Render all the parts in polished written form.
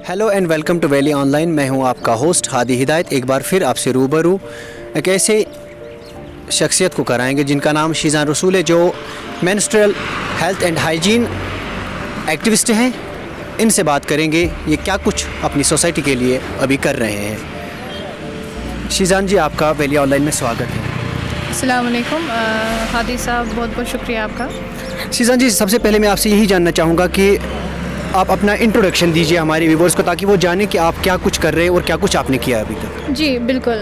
Hello and welcome to valley online. मैं हूं आपका होस्ट हादी हिदायत। एक बार फिर आपसे रूबरू एक ऐसे शख्सियत को कराएंगे जिनका नाम शीज़ान रसूल है, जो menstrual health and hygiene activist हैं। इनसे बात करेंगे ये क्या कुछ अपनी सोसाइटी के लिए अभी कर रहे हैं। शीज़ान जी, आपका वैली ऑनलाइन में स्वागत है। अस्सलाम वालेकुम हादी साहब, बहुत बहुत शुक्रिया आपका। शीज़ान जी, सबसे पहले मैं आपसे यही जानना चाहूँगा कि आप अपना इंट्रोडक्शन दीजिए हमारे व्यूवर्स को, ताकि वो जाने कि आप क्या कुछ कर रहे हैं और क्या कुछ आपने किया अभी तक। जी बिल्कुल,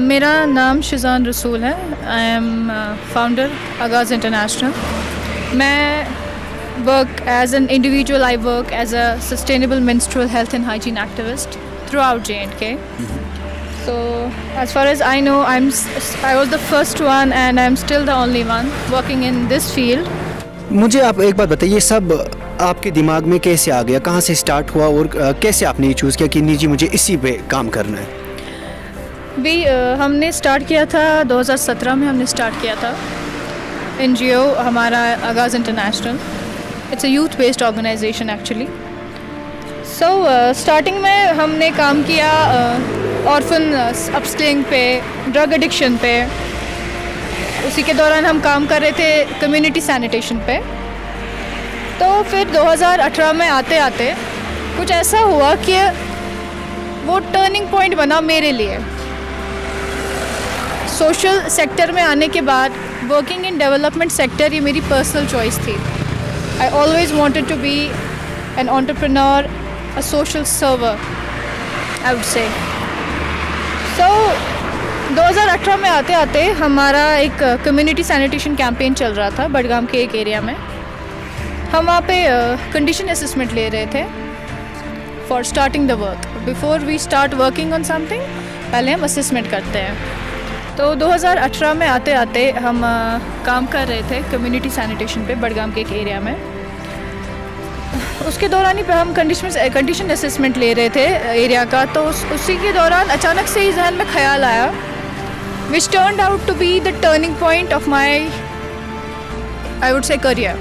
मेरा नाम शीज़ान रसूल है। I am founder Aagaz international. मैं work as an individual, I work as a sustainable menstrual health and hygiene activist throughout J&K. So as far as I know, I was the first one and I'm still the only one working in this field. मुझे आप एक बात बताइए, सब आपके दिमाग में कैसे आ गया, कहाँ से स्टार्ट हुआ और कैसे आपने ये चूज़ किया कि नहीं जी मुझे इसी पे काम करना है। हमने स्टार्ट किया था 2017 में। हमने स्टार्ट किया था NGO हमारा Aagaz international. It's a youth based organisation actually. So starting में हमने काम किया ऑर्फन अपस्किलिंग पे, ड्रग एडिक्शन पे। उसी के दौरान हम काम कर रहे थे कम्युनिटी सैनिटेशन पे। तो फिर 2018 में आते आते कुछ ऐसा हुआ कि वो टर्निंग पॉइंट बना मेरे लिए। सोशल सेक्टर में आने के बाद वर्किंग इन डेवलपमेंट सेक्टर, ये मेरी पर्सनल चॉइस थी। I always wanted to be an entrepreneur, a social server, I would say. So 2018 में आते आते हमारा एक कम्युनिटी सैनिटेशन कैंपेन चल रहा था बडगाम के एक एरिया में। हम वहाँ पे कंडीशन असेसमेंट ले रहे थे for starting the work. Before we start working on something, पहले हम असेसमेंट करते हैं। तो 2018 में आते आते हम काम कर रहे थे कम्युनिटी सैनिटेशन पे बडगाम के एक एरिया में। उसके दौरान ही पे हम कंडीशन असेसमेंट ले रहे थे एरिया का। तो उसी के दौरान अचानक से ही जहन में ख्याल आया, which turned out to be the turning point of my, I would say, career.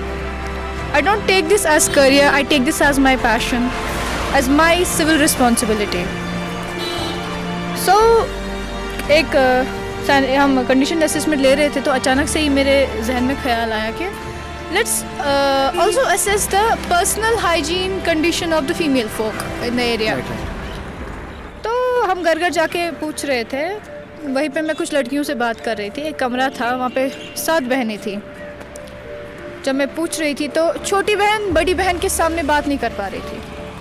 I don't take this as career, I take this as my passion, as my civil responsibility. So हम condition assessment ले रहे थे, तो अचानक से ही मेरे जहन में ख्याल आया कि let's also assess the personal hygiene condition of the female folk in the area. तो हम घर घर जाके पूछ रहे थे। वहीं पे मैं कुछ लड़कियों से बात कर रही थी। एक कमरा था, वहाँ पे 7 बहनें थी। जब मैं पूछ रही थी तो छोटी बहन बड़ी बहन के सामने बात नहीं कर पा रही थी,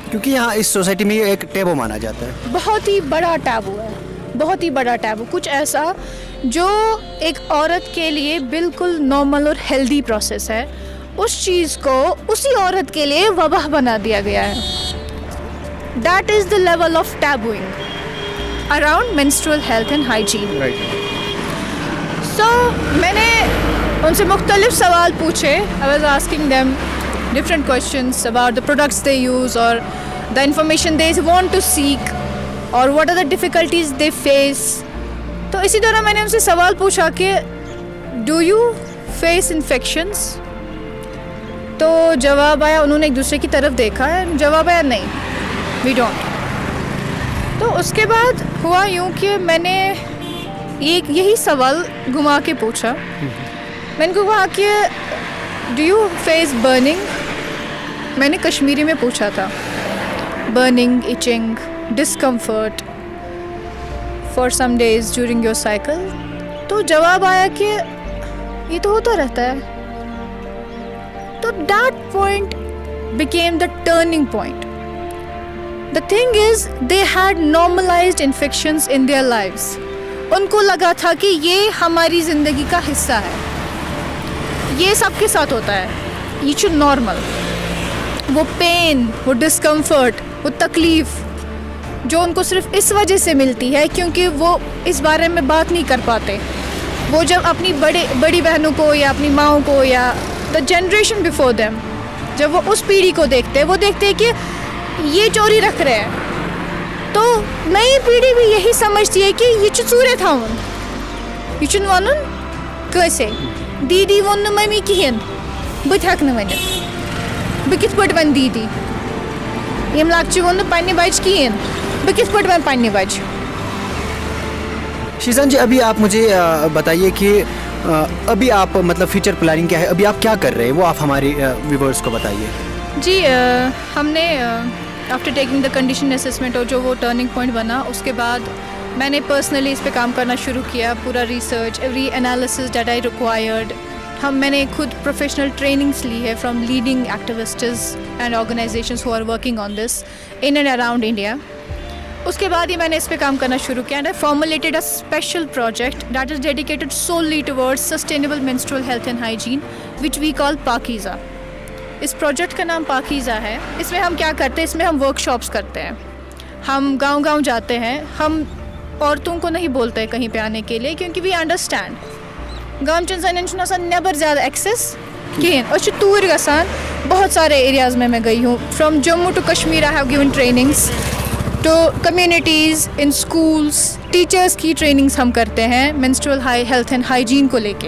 क्योंकि यहाँ इस सोसाइटी में ये एक टैबू माना जाता है। बहुत ही बड़ा टैबू है, बहुत ही बड़ा टैबू। कुछ ऐसा जो एक औरत के लिए बिल्कुल नॉर्मल और हेल्दी प्रोसेस है, उस चीज़ को उसी औरत के लिए वबाह बना दिया गया है। That is the level of tabooing around menstrual health and hygiene. Right. So मैंने उनसे मुख्तलिफ सवाल पूछे। I was asking them different questions about the products they use or the information they want to seek or what are the difficulties they face. तो इसी दौरान मैंने उनसे सवाल पूछा कि do you face infections? तो जवाब आया, उन्होंने एक दूसरे की तरफ देखा है, जवाब आया नहीं, we don't. तो उसके बाद हुआ यूँ कि मैंने यही सवाल घुमा के पूछा। मैंने कहा कि डू यू फेस बर्निंग? मैंने कश्मीरी में पूछा था। Burning, itching, discomfort for some days during your cycle. तो जवाब आया कि ये तो होता रहता है। तो that point became the turning point. The thing is, they had normalized infections in their lives. उनको लगा था कि ये हमारी ज़िंदगी का हिस्सा है, ये सबके साथ होता है, ये जो नॉर्मल, वो पेन, वो डिस्कम्फर्ट, वो तकलीफ़ जो उनको सिर्फ इस वजह से मिलती है क्योंकि वो इस बारे में बात नहीं कर पाते। वो जब अपनी बड़ी बहनों को या अपनी माँओं को या द जनरेशन बिफोर देम, जब वो उस पीढ़ी को देखते हैं, वो देखते हैं कि ये चोरी रख रहे हैं। तो नई पीढ़ी भी यही समझती है कि ये चूरे था ये चुन वन कैसे दीदी वो मम्मी कहें बत हेक वन बह कित वन दीदी यम लक्ष्य वो पन्ने बच कहें बह किस पे वन पन्ने बच। शीजान जी, अभी आप मुझे बताइए कि अभी आप मतलब फ्यूचर प्लानिंग क्या है, अभी आप क्या कर रहे हैं, वो आप हमारे व्यूवर्स को बताइए। जी हमने after taking the condition assessment और जो वो टर्निंग पॉइंट बना, उसके बाद मैंने पर्सनली इस पे काम करना शुरू किया, पूरा research, every analysis that I required. मैंने खुद प्रोफेशनल ट्रेनिंग्स ली है from leading activists and organisations who are working on this in and around India. उसके बाद ही मैंने इस पे काम करना शुरू किया and I formulated a special project that is dedicated solely towards sustainable menstrual health and hygiene which we call Pakeeza. इस प्रोजेक्ट का नाम पाकीज़ा है। इसमें हम क्या करते हैं, इसमें हम वर्कशॉप्स करते हैं, हम गांव-गांव जाते हैं, हम औरतों को नहीं बोलते हैं कहीं पे आने के लिए, क्योंकि वी अंडरस्टैंड गांव इंसान नेबर ज़्यादा एक्सेस कहें तूर गसान। बहुत सारे एरियाज़ में मैं गई हूँ, from Jammu to Kashmir I have given trainings to communities in schools, teachers की ट्रेनिंग्स हम करते हैं मेंस्ट्रुअल हेल्थ एंड हाइजीन को लेके।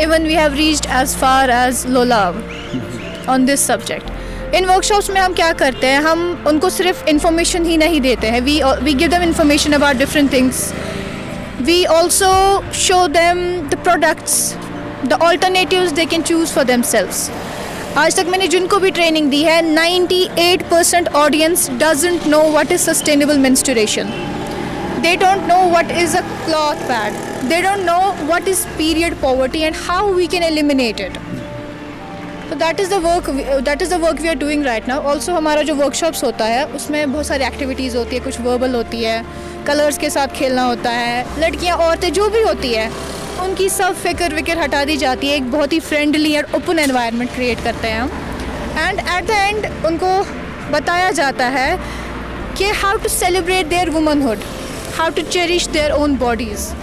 Even we have reached as far as Lolab on this subject. इन वर्कशॉप्स में हम क्या करते हैं, हम उनको सिर्फ इंफॉर्मेशन ही नहीं देते हैं, we give them information about different things. We also show them the products, the alternatives they can choose for themselves. आज तक मैंने जिनको भी ट्रेनिंग दी है, 98% audience doesn't know what is sustainable menstruation. They don't know what is a cloth pad. They don't know what is period poverty and how we can eliminate it. So that is the work we are doing right now. Also हमारा जो workshops होता है उसमें बहुत सारी activities होती है, कुछ verbal होती है, colors के साथ खेलना होता है, लड़कियाँ औरतें जो भी होती है उनकी सब फिक्र विक्र हटा दी जाती है, एक बहुत ही friendly और open environment create करते हैं हम। And at the end उनको बताया जाता है कि how to celebrate their womanhood, how to cherish their own bodies।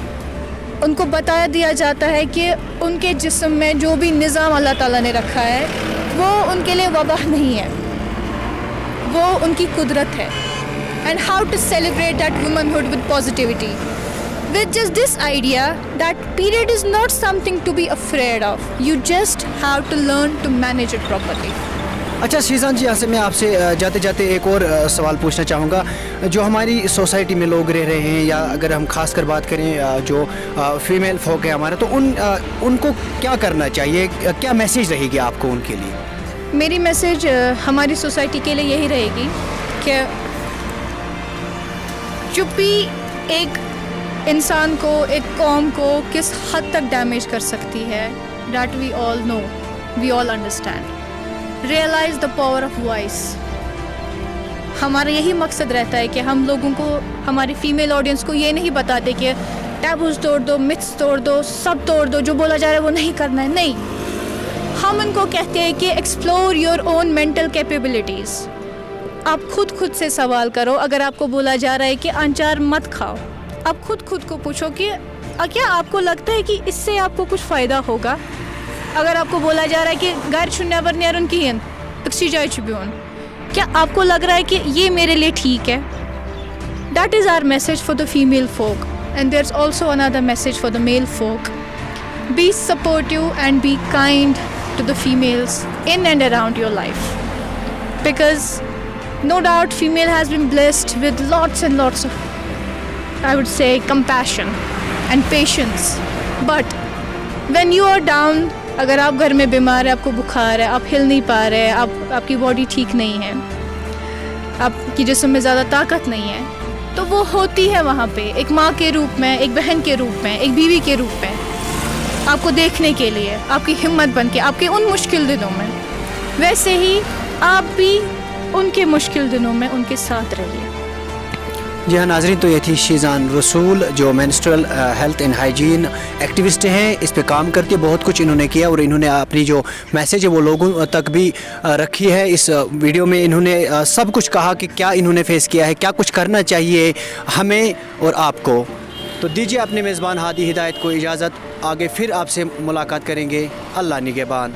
उनको बताया दिया जाता है कि उनके जिस्म में जो भी निज़ाम अल्लाह ताला ने रखा है वो उनके लिए वबा नहीं है, वो उनकी कुदरत है। And how to celebrate that womanhood with positivity, with just this idea that period is not something to be afraid of, you just have to learn to manage it properly. अच्छा शीजान जी, यहाँ से मैं आपसे जाते जाते एक और सवाल पूछना चाहूँगा। जो हमारी सोसाइटी में लोग रह रहे हैं, या अगर हम खास कर बात करें जो फीमेल फोक है हमारा, तो उनको क्या करना चाहिए, क्या मैसेज रहेगी आपको उनके लिए? मेरी मैसेज हमारी सोसाइटी के लिए यही रहेगी कि चुप्पी एक इंसान को, एक कौम को किस हद तक डैमेज कर सकती है, that we all know, we all understand. Realise the power of voice. हमारा यही मकसद रहता है कि हम लोगों को, हमारी फीमेल ऑडियंस को ये नहीं बताते कि टैबूज तोड़ दो, मिथ्स तोड़ दो, सब तोड़ दो, जो बोला जा रहा है वो नहीं करना है। नहीं, हम उनको कहते हैं कि explore your own mental capabilities. आप खुद से सवाल करो। अगर आपको बोला जा रहा है कि अचार मत खाओ, आप खुद को पूछो कि क्या आपको लगता है कि इससे आपको कुछ फ़ायदा होगा? अगर आपको बोला जा रहा है कि घर नेबर नेरुन कहें, अक्सी जाए बिहुन, क्या आपको लग रहा है कि ये मेरे लिए ठीक है? That is our message for the female folk, and there is also another message for the male folk. Be supportive and be kind to the females in and around your life, because no doubt female has been blessed with lots and lots of, I would say, compassion and patience. But when you are down, अगर आप घर में बीमार है, आपको बुखार है, आप हिल नहीं पा रहे, आपकी बॉडी ठीक नहीं है, आपकी जिस्म में ज़्यादा ताकत नहीं है, तो वो होती है वहाँ पे एक माँ के रूप में, एक बहन के रूप में, एक बीवी के रूप में, आपको देखने के लिए, आपकी हिम्मत बन के, आपके उन मुश्किल दिनों में। वैसे ही आप भी उनके मुश्किल दिनों में उनके साथ रहिए। जी हाँ नाज़रीन, तो ये थी शीजान रसूल, जो menstrual health and hygiene activist हैं। इस पे काम करती है, बहुत कुछ इन्होंने किया और इन्होंने अपनी जो मैसेज है वो लोगों तक भी रखी है। इस वीडियो में इन्होंने सब कुछ कहा कि क्या इन्होंने फेस किया है, क्या कुछ करना चाहिए हमें और आपको। तो दीजिए अपने मेज़बान हादी हिदायत को इजाज़त, आगे फिर आपसे मुलाकात करेंगे। अल्लाह निगहबान।